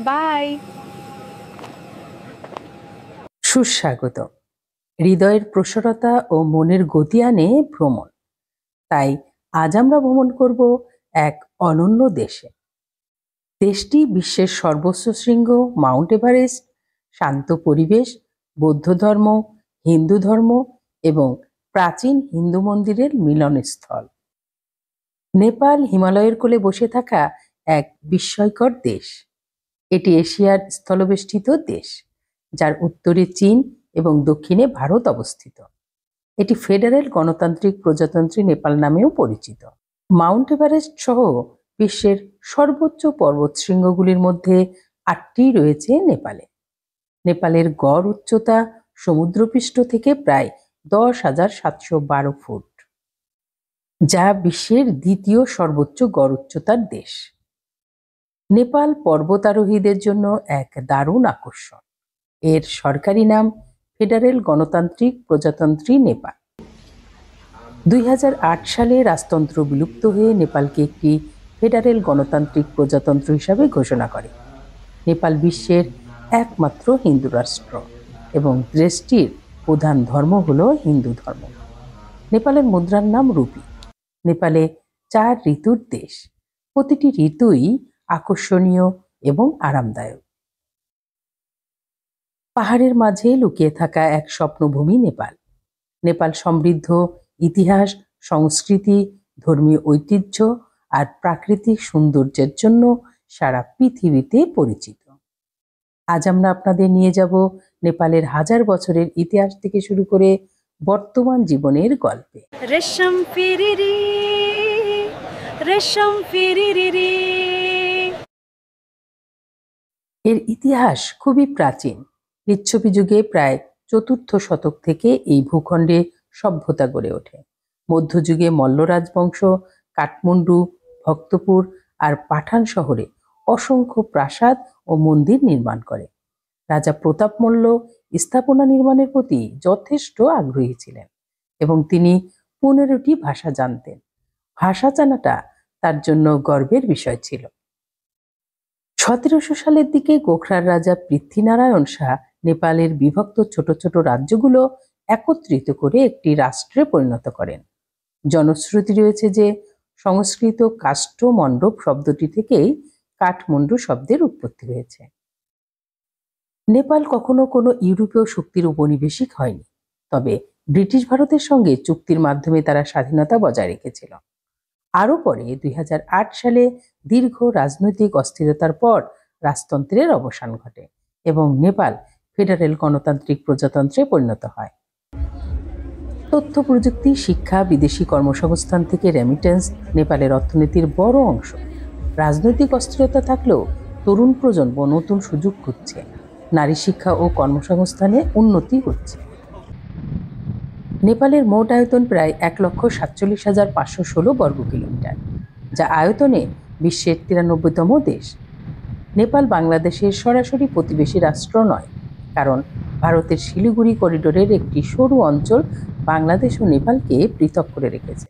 By. সুস্বাগত। হৃদয়ের প্রসারতা ও মনের গতি আনে ভ্রমণ। তাই আজ আমরা ভ্রমণ করব এক অনন্য দেশে। দেশটি বিশ্বের সর্বোচ্চ শৃঙ্গ মাউন্ট এভারেস্ট, শান্ত পরিবেশ, বৌদ্ধ ধর্ম, হিন্দু ধর্ম এবং প্রাচীন হিন্দু মন্দিরের মিলনস্থল। নেপাল হিমালয়ের কোলে বসে থাকা এক বিস্ময়কর দেশ। এটি এশিয়ার স্থলবেষ্টিত দেশ, যার উত্তরে চীন এবং দক্ষিণে ভারত অবস্থিত। এটি ফেডারেল গণতান্ত্রিক প্রজাতন্ত্রী নেপাল নামেও পরিচিত। মাউন্ট এভারেস্ট সহ বিশ্বের সর্বোচ্চ পর্বতশৃঙ্গগুলির মধ্যে ৮টি রয়েছে নেপালে। নেপালের গড় উচ্চতা সমুদ্রপৃষ্ঠ থেকে প্রায় ১০,৭১২ ফুট, যা বিশ্বের দ্বিতীয় সর্বোচ্চ গড় উচ্চতার দেশ। নেপাল পর্বতারোহীদের জন্য এক দারুণ আকর্ষণ। এর সরকারি নাম ফেডারেল গণতান্ত্রিক প্রজাতন্ত্রী নেপাল। ২০০৮ সালে রাজতন্ত্র বিলুপ্ত হয়ে নেপালকে একটি ফেডারেল গণতান্ত্রিক প্রজাতন্ত্র হিসাবে ঘোষণা করে। নেপাল বিশ্বের একমাত্র হিন্দু রাষ্ট্র এবং দেশটির প্রধান ধর্ম হল হিন্দু ধর্ম। নেপালের মুদ্রার নাম রুপি। নেপালে ৪ ঋতুর দেশ। প্রতিটি ঋতুই আকর্ষণীয় এবং আরামদায়ক। পাহাড়ের মাঝে লুকিয়ে থাকা এক স্বপ্নভূমি নেপাল। নেপাল সমৃদ্ধ ইতিহাস, সংস্কৃতি, ধর্মীয় ঐতিহ্য আর প্রাকৃতিক সৌন্দর্যের জন্য সারা পৃথিবীতে পরিচিত। আজ আমরা আপনাদের নিয়ে যাব নেপালের হাজার বছরের ইতিহাস থেকে শুরু করে বর্তমান জীবনের গল্পে। রেশম ফিরিরি রেশম ফিরিরি। এর ইতিহাস খুবই প্রাচীন। লিচ্ছবি যুগে প্রায় ৪র্থ শতক থেকে এই ভূখণ্ডে সভ্যতা গড়ে ওঠে। মধ্যযুগে মল্ল রাজবংশ কাঠমান্ডু, ভক্তপুর আর পাঠান শহরে অসংখ্য প্রাসাদ ও মন্দির নির্মাণ করে। রাজা প্রতাপ মল্ল স্থাপনা নির্মাণের প্রতি যথেষ্ট আগ্রহী ছিলেন এবং তিনি ১৫টি ভাষা জানতেন। ভাষা জানাটা তার জন্য গর্বের বিষয় ছিল। ১৭০০ সালের দিকে গোখরার রাজা পৃথ্বীনারায়ণ শাহ নেপালের বিভক্ত ছোট ছোট রাজ্যগুলো একত্রিত করে একটি রাষ্ট্রে পরিণত করেন। জনশ্রুতি রয়েছে যে সংস্কৃত কাষ্ঠমণ্ডপ শব্দটি থেকেই কাঠমান্ডু শব্দের উৎপত্তি হয়েছে। নেপাল কখনো কোনো ইউরোপীয় শক্তির উপনিবেশিক হয়নি, তবে ব্রিটিশ ভারতের সঙ্গে চুক্তির মাধ্যমে তারা স্বাধীনতা বজায় রেখেছিল। আরও পরে ২০০৮ সালে দীর্ঘ রাজনৈতিক অস্থিরতার পর রাজতন্ত্রের অবসান ঘটে এবং নেপাল ফেডারেল গণতান্ত্রিক প্রজাতন্ত্রে পরিণত হয়। তথ্য প্রযুক্তি, শিক্ষা, বিদেশি কর্মসংস্থান থেকে রেমিটেন্স নেপালের অর্থনীতির বড় অংশ। রাজনৈতিক অস্থিরতা থাকলেও তরুণ প্রজন্ম নতুন সুযোগ খুঁজছে। নারী শিক্ষা ও কর্মসংস্থানে উন্নতি হচ্ছে। নেপালের মোট আয়তন প্রায় ১,৪৭,৫১৬ বর্গ কিলোমিটার, যা আয়তনে বিশ্বের ৯৩তম দেশ। নেপাল বাংলাদেশের সরাসরি প্রতিবেশী রাষ্ট্র নয়, কারণ ভারতের শিলিগুড়ি করিডোরের একটি সরু অঞ্চল বাংলাদেশ ও নেপালকে পৃথক করে রেখেছে।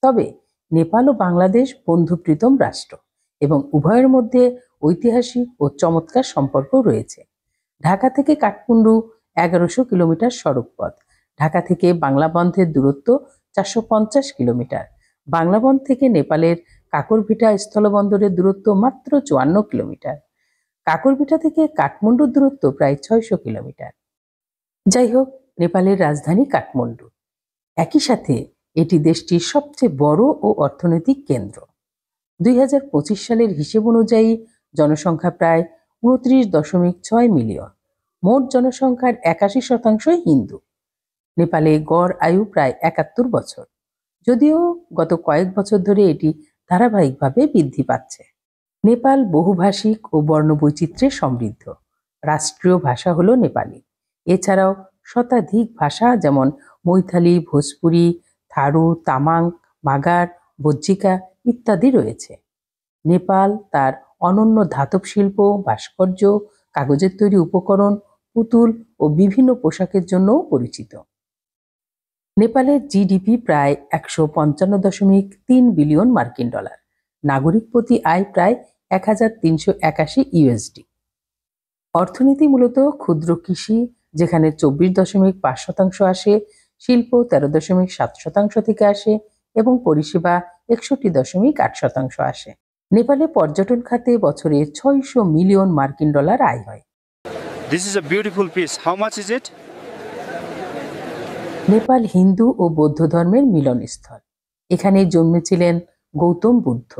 তবে নেপাল ও বাংলাদেশ বন্ধুপ্রীতম রাষ্ট্র এবং উভয়ের মধ্যে ঐতিহাসিক ও চমৎকার সম্পর্ক রয়েছে। ঢাকা থেকে কাঠমান্ডু ১১০০ কিলোমিটার সড়ক পথ। ঢাকা থেকে বাংলাবন্ধের দূরত্ব ৪৫০ কিলোমিটার। বাংলাবন্ধ থেকে নেপালের কাকরভিটা স্থলবন্দরের দূরত্ব মাত্র ৫৪ কিলোমিটার। কাকরভিটা থেকে কাঠমান্ডুর দূরত্ব প্রায় ৬০০ কিলোমিটার। যাই হোক, নেপালের রাজধানী কাঠমান্ডু। একই সাথে এটি দেশটির সবচেয়ে বড় ও অর্থনৈতিক কেন্দ্র। ২০২৫ সালের হিসেব অনুযায়ী জনসংখ্যা প্রায় ২৯.৬ মিলিয়ন। মোট জনসংখ্যার ৮১% হিন্দু। নেপালে গড় আয়ু প্রায় ৭১ বছর, যদিও গত কয়েক বছর ধরে এটি ধারাবাহিকভাবে বৃদ্ধি পাচ্ছে। নেপাল বহুভাষিক ও বর্ণবৈচিত্র্যে সমৃদ্ধ। রাষ্ট্রীয় ভাষা হলো নেপালি। এছাড়াও শতাধিক ভাষা যেমন মৈথালি, ভোজপুরি, থারু, তামাং, মাগার, বজ্জিকা ইত্যাদি রয়েছে। নেপাল তার অনন্য ধাতব শিল্প, ভাস্কর্য, কাগজের তৈরি উপকরণ, পুতুল ও বিভিন্ন পোশাকের জন্যও পরিচিত। নেপালের জিডিপি প্রায় ১৫৫.৩ বিলিয়ন মার্কিন ডলার। নাগরিক প্রতি আয় প্রায় ১,৩৮১ ইউএসডি। অর্থনীতি মূলত ক্ষুদ্র কৃষি, যেখানে 24.5% আসে, শিল্প 13.7% থেকে আসে এবং পরিষেবা 61.8% আসে। নেপালে পর্যটন খাতে বছরে $600 মিলিয়ন আয় হয়। This is a beautiful piece. How much is it? Nepal Hindu ও বৌদ্ধ ধর্মের মিলনস্থল। এখানেই জন্মেছিলেন গৌতম বুদ্ধ।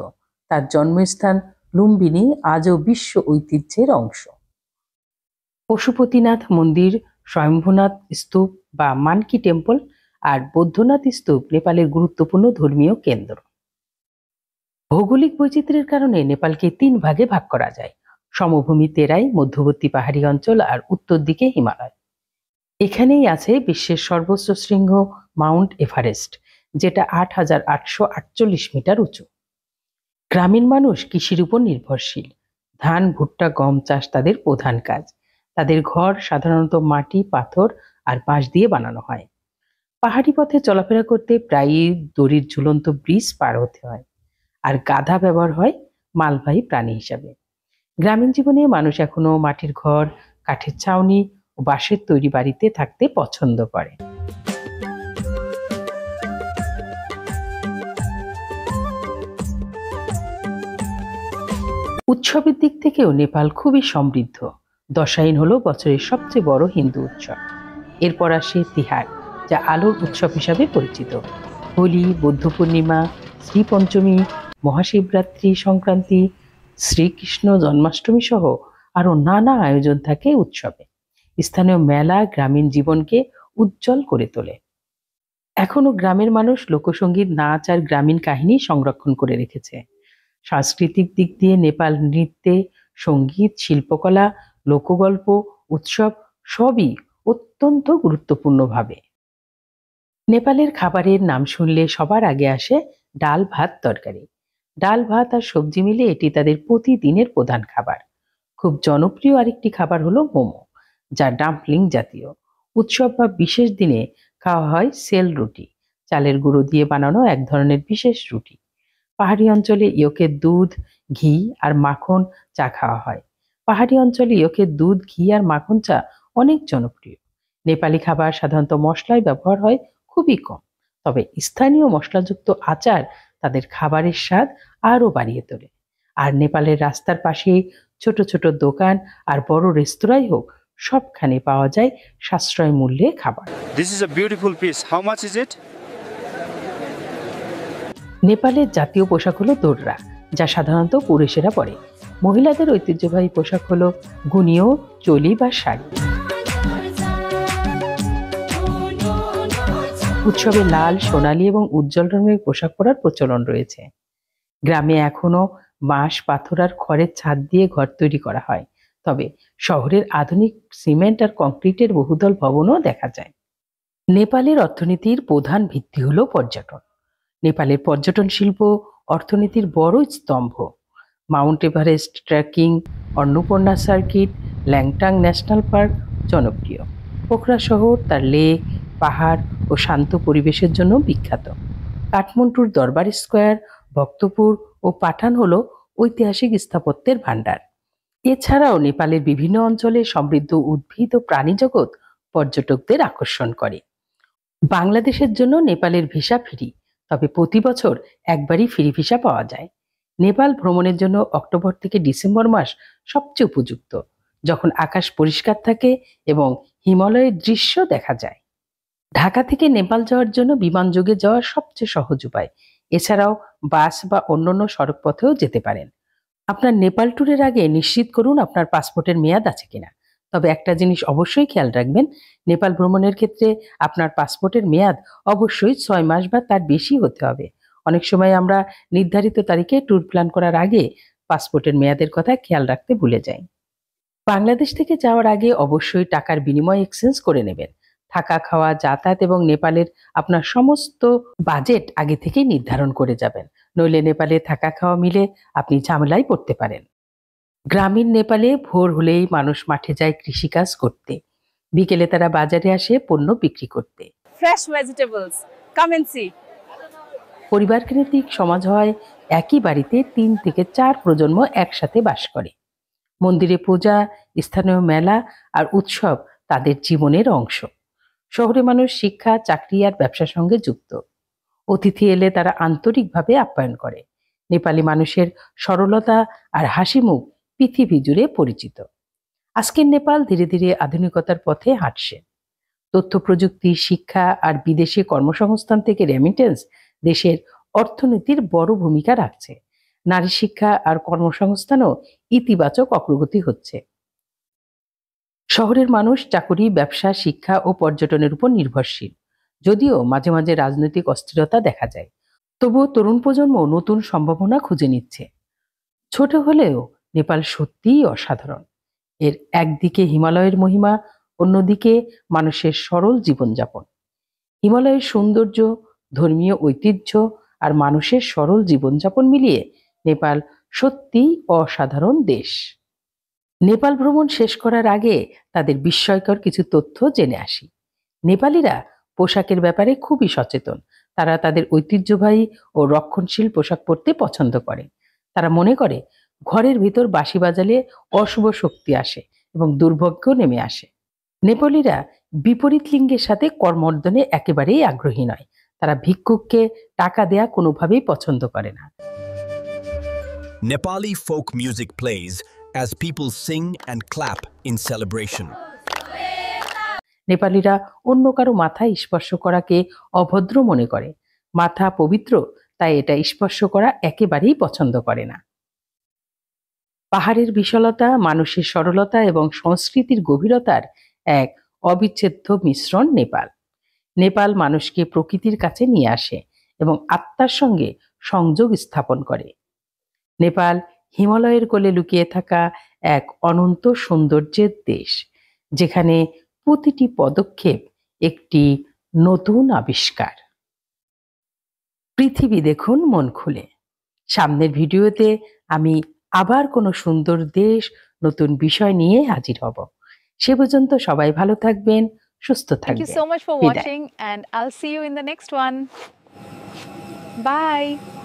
তার জন্মস্থান লুম্বিনী আজও বিশ্ব ঐতিহ্যের অংশ। পশুপতিনাথ মন্দির, স্বয়ম্ভুনাথ স্তূপ বা মানকি টেম্পল আর বৌদ্ধনাথ স্তূপ নেপালের গুরুত্বপূর্ণ ধর্মীয় কেন্দ্র। ভৌগোলিক বৈচিত্র্যের কারণে নেপালকে 3 ভাগে ভাগ করা যায়: সমভূমি তেরাই, মধ্যবর্তী পাহাড়ি অঞ্চল আর উত্তর দিকে হিমালয়। এখানেই আছে বিশ্বের সর্বোচ্চ শৃঙ্গ মাউন্ট এভারেস্ট, যেটা 8,848 মিটার উঁচু। গ্রামীণ মানুষ কৃষির উপর নির্ভরশীল। ধান, ভুট্টা, গম চাষ তাদের প্রধান কাজ। তাদের ঘর সাধারণত মাটি, পাথর আর বাঁশ দিয়ে বানানো হয়। পাহাড়ি পথে চলাফেরা করতে প্রায়ই দড়ির ঝুলন্ত ব্রিজ পার হতে হয়, আর গাধা ব্যবহার হয় মালবাহী প্রাণী হিসাবে। গ্রামীণ জীবনে মানুষ এখনো মাটির ঘর, কাঠের ছাউনি ও বাঁশের তৈরি বাড়িতে থাকতে পছন্দ করে। উৎসবের দিক থেকেও নেপাল খুবই সমৃদ্ধ। দশাইন হলো বছরের সবচেয়ে বড় হিন্দু উৎসব। এরপর আসে তিহার, যা আলোর উৎসব হিসাবে পরিচিত। হোলি, বৌদ্ধ পূর্ণিমা, শ্রী পঞ্চমী, মহাশিবরাত্রি, সংক্রান্তি, শ্রীকৃষ্ণ জন্মাষ্টমী সহ আরো নানা আয়োজন থাকে উৎসবে। স্থানীয় মেলা গ্রামীণ জীবনকে উজ্জ্বল করে তোলে। এখনো গ্রামের মানুষ লোকসঙ্গীত, নাচ আর গ্রামীণ কাহিনী সংরক্ষণ করে রেখেছে। সাংস্কৃতিক দিক দিয়ে নেপাল নৃত্যে, সঙ্গীত, শিল্পকলা, লোকগল্প, উৎসব সবই অত্যন্ত গুরুত্বপূর্ণভাবে। নেপালের খাবারের নাম শুনলে সবার আগে আসে ডাল ভাত তরকারি। ডাল ভাত আর সবজি মিলে এটি তাদের প্রতিদিনের প্রধান খাবার। খুব জনপ্রিয় আরেকটি খাবার হলো মোমো, যা ডাম্পলিং জাতীয়। উৎসব বা বিশেষ দিনে খাওয়া হয় সেল রুটি, চালের গুঁড়ো দিয়ে বানানো এক ধরনের বিশেষ রুটি। পাহাড়ি অঞ্চলে ইয়োকের দুধ, ঘি আর মাখন চা খাওয়া হয়। পাহাড়ি অঞ্চলে ইয়োকের দুধ, ঘি আর মাখন চা অনেক জনপ্রিয়। নেপালি খাবার সাধারণত মশলায় ব্যবহার হয় খুবই কম, তবে স্থানীয় মশলাযুক্ত আচার তাদের খাবারের স্বাদ আরও বাড়িয়ে তোলে। আর নেপালের রাস্তার পাশে ছোট ছোট দোকান আর বড় রেস্তোরাঁই হোক, সবখানে পাওয়া যায় সাশ্রয় মূল্যে খাবার। This is a beautiful piece. How much is it? নেপালের জাতীয় পোশাক হলো দোররা, যা সাধারণত পুরুষেরা পরে। মহিলাদের ঐতিহ্যবাহী পোশাক হলো গুনিও, চোলি বা শাড়ি। উৎসবে লাল, সোনালী এবং উজ্জ্বল রঙের পোশাক পরার প্রচলন রয়েছে। গ্রামে এখনো বাঁশ, পাথর আর খড়ের ছাদ দিয়ে ঘর তৈরি করা হয়, তবে শহরের আধুনিক সিমেন্ট আর কংক্রিটের বহুতল ভবনও দেখা যায়। নেপালের অর্থনীতির প্রধান ভিত্তি হলো পর্যটন। নেপালের পর্যটন শিল্প অর্থনীতির বড় স্তম্ভ। Mount Everest trekking, Annapurna circuit, Langtang national park জনপ্রিয়। পোখরা শহর তার লেক, পাহাড় ও শান্ত পরিবেশের জন্য বিখ্যাত। কাঠমান্ডুর দরবার স্কোয়ার, ভক্তপুর ও পাঠান হলো ঐতিহাসিক স্থাপত্যের ভাণ্ডার। এছাড়াও নেপালের বিভিন্ন অঞ্চলে সমৃদ্ধ উদ্ভিদ ও প্রাণী জগৎ পর্যটকদের আকর্ষণ করে। বাংলাদেশের জন্য নেপালের ভিসা ফ্রি, তবে প্রতি বছর একবারই ফ্রি ভিসা পাওয়া যায়। নেপাল ভ্রমণের জন্য অক্টোবর থেকে ডিসেম্বর মাস সবচেয়ে উপযুক্ত, যখন আকাশ পরিষ্কার থাকে এবং হিমালয়ের দৃশ্য দেখা যায়। ঢাকা থেকে নেপাল যাওয়ার জন্য বিমানযোগে যাওয়া সবচেয়ে সহজ উপায়। এছাড়াও বাস বা অন্যান্য সড়ক পথেও যেতে পারেন। আপনার নেপাল ট্যুরের আগে নিশ্চিত করুন আপনার পাসপোর্টের মেয়াদ আছে কিনা। তবে একটা জিনিস অবশ্যই খেয়াল রাখবেন, নেপাল ভ্রমণের ক্ষেত্রে আপনার পাসপোর্টের মেয়াদ অবশ্যই 6 মাস বা তার বেশি হতে হবে। অনেক সময় আমরা নির্ধারিত তারিখে ট্যুর প্ল্যান করার আগে পাসপোর্টের মেয়াদের কথা খেয়াল রাখতে ভুলে যাই। বাংলাদেশ থেকে যাওয়ার আগে অবশ্যই টাকার বিনিময় এক্সচেঞ্জ করে নেবেন। থাকা, খাওয়া, যাতায়াত এবং নেপালের আপনার সমস্ত বাজেট আগে থেকেই নির্ধারণ করে যাবেন, নইলে নেপালে থাকা খাওয়া মিলে আপনি ঝামেলায় পড়তে পারেন। গ্রামীণ নেপালে ভোর হলেই মানুষ মাঠে যায় কৃষিকাজ করতে। বিকেলে তারা বাজারে আসে পণ্য বিক্রি করতে। Fresh vegetables. Come and see. পরিবারকেন্দ্রিক সমাজ হয়, একই বাড়িতে 3 থেকে 4 প্রজন্ম একসাথে বাস করে। মন্দিরে পূজা, স্থানীয় মেলা আর উৎসব তাদের জীবনের অংশ। শহরে মানুষ শিক্ষা, চাকরি আর ব্যবসার সঙ্গে যুক্ত। অতিথি এলে তারা আন্তরিকভাবে আপ্যায়ন করে। নেপালি মানুষের সরলতা আর হাসি মুখ পৃথিবী জুড়ে পরিচিত। আজকের নেপাল ধীরে ধীরে আধুনিকতার পথে হাঁটছে। তথ্য প্রযুক্তি, শিক্ষা আর বিদেশি কর্মসংস্থান থেকে রেমিটেন্স দেশের অর্থনীতির বড় ভূমিকা রাখছে। নারী শিক্ষা আর কর্মসংস্থানও ইতিবাচক অগ্রগতি হচ্ছে। শহরের মানুষ চাকুরি, ব্যবসা, শিক্ষা ও পর্যটনের উপর নির্ভরশীল। যদিও মাঝে মাঝে রাজনৈতিক অস্থিরতা দেখা যায়, তবুও তরুণ প্রজন্ম নতুন সম্ভাবনা খুঁজে নিচ্ছে। ছোট হলেও নেপাল সত্যিই অসাধারণ। এর একদিকে হিমালয়ের মহিমা, অন্যদিকে মানুষের সরল জীবনযাপন। হিমালয়ের সৌন্দর্য, ধর্মীয় ঐতিহ্য আর মানুষের সরল জীবনযাপন মিলিয়ে নেপাল সত্যিই অসাধারণ দেশ। নেপাল ভ্রমণ শেষ করার আগে তাদের বিস্ময়কর কিছু তথ্য জেনে আসি। নেপালিরা পোশাকের ব্যাপারে খুবই সচেতন। তারা তাদের ঐতিহ্যবাহী ও রক্ষণশীল পোশাক পরতে পছন্দ করে। তারা মনে করে ঘরের ভিতর বাঁশি বাজালে অশুভ শক্তি আসে এবং দুর্ভাগ্য নেমে আসে। নেপালিরা বিপরীত লিঙ্গের সাথে করমর্দনে একেবারেই আগ্রহী নয়। তারা ভিক্ষুককে টাকা দেয়া কোনোভাবেই পছন্দ করে না। Nepali folk music plays as people sing and clap in celebration. নেপালিরা অন্য কারো মাথা স্পর্শ করাকে অভদ্র মনে করে। মাথা পবিত্র, তাই এটা স্পর্শ করা একেবারেই পছন্দ করে না। পাহাড়ের বিশালতা, মানুষের সরলতা এবং সংস্কৃতির গভীরতার এক অবিচ্ছেদ্য মিশ্রণ নেপাল। নেপাল মানুষকে প্রকৃতির কাছে নিয়ে আসে এবং আত্মার সঙ্গে সংযোগ স্থাপন করে। নেপাল হিমালয়ের কোলে লুকিয়ে থাকা এক অনন্ত সৌন্দর্যের দেশ, যেখানে প্রতিটি পদক্ষেপ একটি নতুন আবিষ্কার। পৃথিবী দেখুন মন খুলে। সামনের ভিডিওতে আমি আবার কোনো সুন্দর দেশ, নতুন বিষয় নিয়ে হাজির হব। সে পর্যন্ত সবাই ভালো থাকবেন, সুস্থ Thank থাকবেন। you so much for বিদায়। watching, and I'll see you in the next one. Bye.